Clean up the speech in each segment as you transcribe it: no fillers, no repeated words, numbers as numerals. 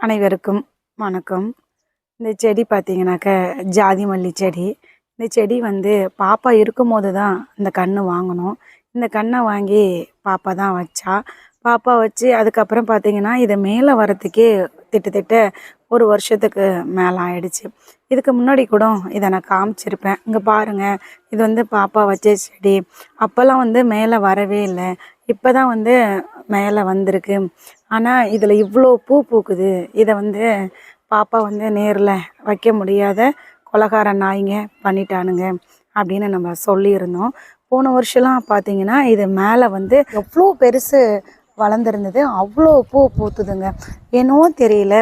அனைவருக்கும் வணக்கம். இந்த செடி பார்த்தீங்கன்னாக்க ஜாதி மல்லி செடி. இந்த செடி வந்து பாப்பா இருக்கும்போது தான் இந்த கன்று வாங்கினோம். இந்த கன்றை வாங்கி பாப்பா தான் வச்சா. பாப்பா வச்சு அதுக்கப்புறம் பார்த்தீங்கன்னா இதை மேலே வரத்துக்கே திட்டத்தட்ட ஒரு வருஷத்துக்கு மேலே ஆயிடுச்சு. இதுக்கு முன்னாடி கூட இதை நான் காமிச்சிருப்பேன். இங்கே பாருங்கள், இது வந்து பாப்பா வச்ச செடி. அப்போல்லாம் வந்து மேலே வரவே இல்லை. இப்போ தான் வந்து மேலே வந்திருக்கு. ஆனால் இதில் இவ்வளோ பூ பூக்குது. இதை வந்து பாப்பா வந்து நேரில் வைக்க முடியாத கொலகார நாய்ங்க பண்ணிட்டானுங்க அப்படின்னு நம்ம சொல்லியிருந்தோம். போன வருஷம்லாம் பார்த்தீங்கன்னா இது மேலே வந்து எவ்வளோ பெருசு வளர்ந்துருந்தது. அவ்வளோ பூ பூத்துதுங்க. என்னவோ தெரியல,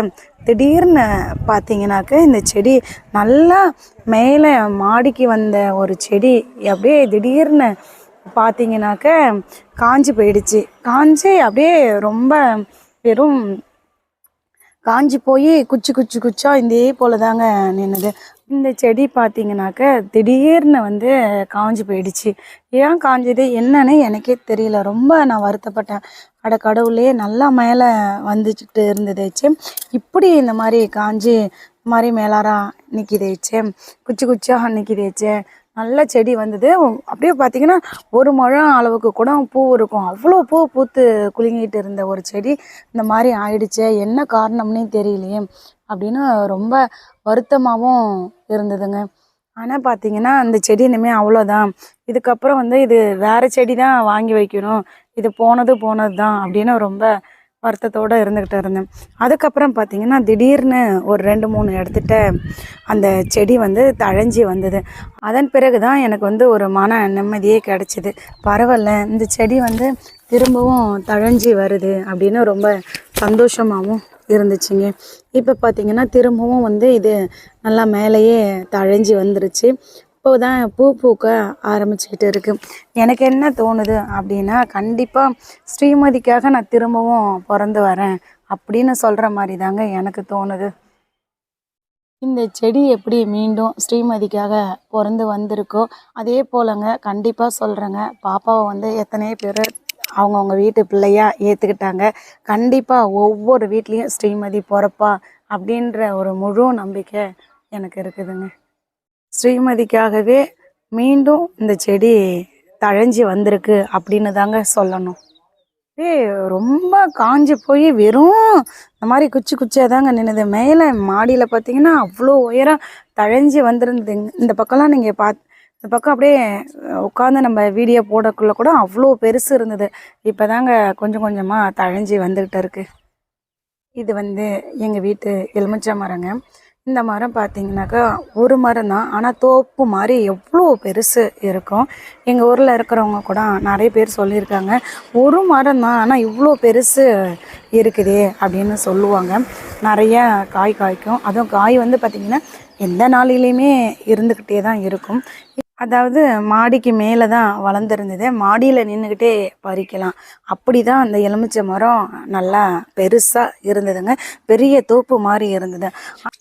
திடீர்னு பார்த்தீங்கன்னாக்க இந்த செடி நல்லா மேலே மாடிக்கு வந்த ஒரு செடி அப்படியே திடீர்னு பார்த்தீங்கன்னாக்க காஞ்சி போயிடுச்சு. காஞ்சி அப்படியே ரொம்ப வெறும் காஞ்சி போய் குச்சி குச்சி குச்சா இதே போல தாங்க நின்றுது. இந்த செடி பார்த்தீங்கன்னாக்க திடீர்னு வந்து காஞ்சி போயிடுச்சு. ஏன் காஞ்சது என்னன்னு எனக்கே தெரியல. ரொம்ப நான் வருத்தப்பட்டேன். அட கடவுளே, நல்லா மேலே வந்துச்சுட்டு இருந்ததேச்சு, இப்படி இந்த மாதிரி காஞ்சி இந்த மாதிரி மேலாரா நிற்கிதேச்சே, குச்சி குச்சியாக நிற்கிதேச்சே. நல்ல செடி வந்தது. அப்படியே பார்த்தீங்கன்னா ஒரு முழம் அளவுக்கு கூட பூ இருக்கும். அவ்வளோ பூ பூத்து குலுங்கிட்டு இருந்த ஒரு செடி இந்த மாதிரி ஆயிடுச்சே, என்ன காரணம்னே தெரியலையே அப்படின்னு ரொம்ப வருத்தமாகவும் இருந்ததுங்க. ஆனால் பார்த்தீங்கன்னா அந்த செடி இனிமேல் அவ்வளோதான். இதுக்கப்புறம் வந்து இது வேறு செடி தான் வாங்கி வைக்கணும். இது போனது தான் அப்படின்னு ரொம்ப வருத்தத்தோடு இருந்துக்கிட்டு இருந்தேன். அதுக்கப்புறம் பார்த்திங்கன்னா திடீர்னு ஒரு 2-3 இடத்துட்ட அந்த செடி வந்து தழைஞ்சி வந்தது. அதன் பிறகு தான் எனக்கு வந்து ஒரு மன நிம்மதியே கிடச்சிது. பரவாயில்ல, இந்த செடி வந்து திரும்பவும் தழைஞ்சி வருது அப்படின்னு ரொம்ப சந்தோஷமாகவும் இருந்துச்சுங்க. இப்போ பார்த்திங்கன்னா திரும்பவும் வந்து இது நல்லா மேலேயே தழைஞ்சி வந்துருச்சு. இப்போ தான் பூ பூக்க ஆரம்பிச்சுக்கிட்டு இருக்குது. எனக்கு என்ன தோணுது அப்படின்னா, கண்டிப்பாக ஸ்ரீமதிக்காக நான் திரும்பவும் பிறந்து வரேன் அப்படின்னு சொல்கிற மாதிரி தாங்க எனக்கு தோணுது. இந்த செடி எப்படி மீண்டும் ஸ்ரீமதிக்காக பிறந்து வந்திருக்கோ அதே போலங்க கண்டிப்பாக சொல்கிறேங்க. பாப்பாவை வந்து எத்தனையோ பேர் அவங்கவுங்க வீட்டு பிள்ளையாக ஏற்றுக்கிட்டாங்க. கண்டிப்பாக ஒவ்வொரு வீட்லேயும் ஸ்ரீமதி பிறப்பா அப்படின்ற ஒரு முழு நம்பிக்கை எனக்கு இருக்குதுங்க. ஸ்ரீமதிக்காகவே மீண்டும் இந்த செடி தழைஞ்சி வந்திருக்கு அப்படின்னு தாங்க சொல்லணும். ரொம்ப காஞ்சி போய் வெறும் இந்த மாதிரி குச்சி குச்சியாக தாங்க நின்றுது. மேலே மாடியில் பார்த்தீங்கன்னா அவ்வளோ உயரம் தழைஞ்சி வந்துருந்தது. இந்த பக்கம்லாம் நீங்கள் இந்த பக்கம் அப்படியே உட்காந்து நம்ம வீடியோ போடக்குள்ளே கூட அவ்வளோ பெருசு இருந்தது. இப்போ தாங்க கொஞ்சம் கொஞ்சமாக தழைஞ்சி வந்துக்கிட்டு இருக்குது. இது வந்து எங்கள் வீட்டு எலுமிச்சை மரங்க. இந்த மரம் பார்த்திங்கனாக்கா ஒரு மரம் தான், ஆனால் தோப்பு மாதிரி எவ்வளோ பெருசு இருக்கும். எங்கள் ஊரில் இருக்கிறவங்க கூட நிறைய பேர் சொல்லியிருக்காங்க, ஒரு மரம் தான் ஆனால் இவ்வளோ பெருசு இருக்குதே அப்படின்னு சொல்லுவாங்க. நிறைய காய் காய்க்கும். அதுவும் காய் வந்து பார்த்திங்கன்னா எந்த நாளிலையுமே இருந்துக்கிட்டே தான் இருக்கும். அதாவது மாடிக்கு மேலே தான் வளர்ந்துருந்தது. மாடியில் நின்றுக்கிட்டே பறிக்கலாம். அப்படி தான் அந்த எலுமிச்சை மரம் நல்லா பெருசாக இருந்ததுங்க. பெரிய தோப்பு மாதிரி இருந்தது.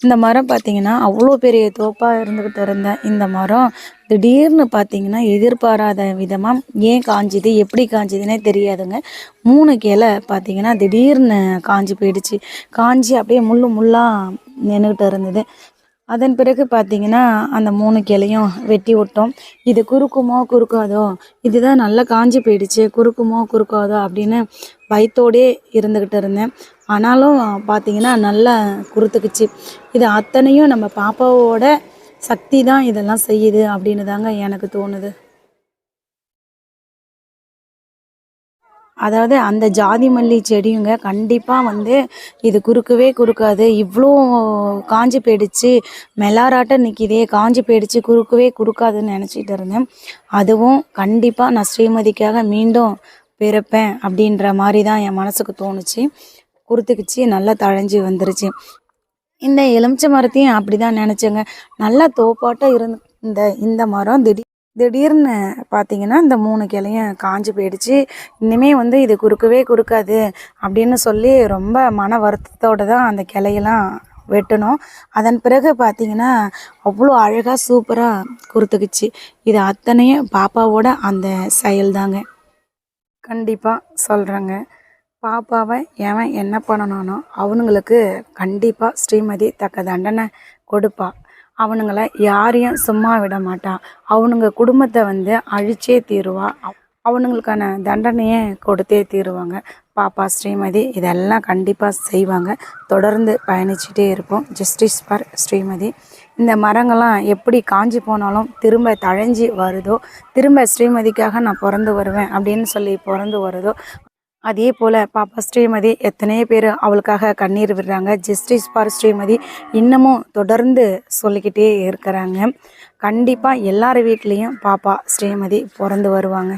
இந்த மரம் பார்த்திங்கன்னா அவ்வளோ பெரிய தோப்பாக இருந்துக்கிட்டு இருந்த இந்த மரம் திடீர்னு பார்த்திங்கன்னா எதிர்பாராத விதமாக ஏன் காஞ்சிது, எப்படி காஞ்சிதுன்னே தெரியாதுங்க. 3 கிளை பார்த்திங்கன்னா திடீர்னு காஞ்சி போயிடுச்சு. காஞ்சி அப்படியே முள்ளாக நின்றுக்கிட்டு இருந்தது. அதன் பிறகு பார்த்திங்கன்னா அந்த 3 கிளையும் வெட்டி விட்டோம். இது குறுக்காதோ, இதுதான் நல்லா காஞ்சி போயிடுச்சு, குறுக்காதோ அப்படின்னு பயத்தோடே இருந்துக்கிட்டு இருந்தேன். ஆனாலும் பார்த்திங்கன்னா நல்லா குறுத்துக்குச்சு. இது அத்தனையும் நம்ம பாப்பாவோட சக்தி தான் இதெல்லாம் செய்யுது அப்படின்னு தாங்க எனக்கு தோணுது. அதாவது அந்த ஜாதி மல்லி செடியுங்க கண்டிப்பாக வந்து இது குறுக்காது. இவ்வளோ காஞ்சி போயிடுச்சு, மெலாராட்டம் நிற்கிதே, காஞ்சி போயிடுச்சு, குறுக்காதுன்னு நினச்சிட்டு இருந்தேன். அதுவும் கண்டிப்பாக நான் ஸ்ரீமதிக்காக மீண்டும் பிறப்பேன் அப்படின்ற மாதிரி தான் என் மனசுக்கு தோணுச்சு. குறுத்துக்குச்சு, நல்லா தழைஞ்சி வந்துருச்சு. இந்த எலுமிச்சை மரத்தையும் அப்படி தான் நினச்சேங்க. நல்லா தோப்பாட்டம் இந்த மரம் திடீர்னு பார்த்தீங்கன்னா இந்த 3 கிளையும் காஞ்சி போயிடுச்சு. இனிமேல் வந்து இது குறுக்காது அப்படின்னு சொல்லி ரொம்ப மன வருத்தத்தோடு தான் அந்த கிளையெல்லாம் வெட்டணும். அதன் பிறகு பார்த்திங்கன்னா அவ்வளோ அழகாக சூப்பராக குறுத்துக்குச்சு. இது அத்தனையும் பாப்பாவோட அந்த செயல் தாங்க. கண்டிப்பாக சொல்கிறேங்க. பாப்பாவை எவன் என்ன பண்ணனானோ அவனுங்களுக்கு கண்டிப்பாக ஸ்ரீமதி தக்க தண்டனை கொடுப்பா. அவனுங்களை யாரையும் சும்மா விட மாட்டா. அவனுங்க குடும்பத்தை வந்து அழிச்சே தீருவா. அவனுங்களுக்கான தண்டனையே கொடுத்தே தீருவாங்க. பாப்பா ஸ்ரீமதி இதெல்லாம் கண்டிப்பாக செய்வாங்க. தொடர்ந்து பயணிச்சுட்டே இருப்போம். Justice for Srimathi. இந்த மரங்கள்லாம் எப்படி காஞ்சி போனாலும் திரும்ப தழைஞ்சி வருதோ, திரும்ப ஸ்ரீமதிக்காக நான் பிறந்து வருவேன் அப்படின்னு சொல்லி பிறந்து வருதோ, அதே போல் பாப்பா ஸ்ரீமதி எத்தனையோ பேர் அவளுக்காக கண்ணீர் விடுறாங்க. ஜஸ்டிஸ் ஃபார் ஸ்ரீமதி இன்னமும் தொடர்ந்து சொல்லிக்கிட்டே இருக்கிறாங்க. கண்டிப்பாக எல்லார் வீட்லேயும் பாப்பா ஸ்ரீமதி பிறந்து வருவாங்க.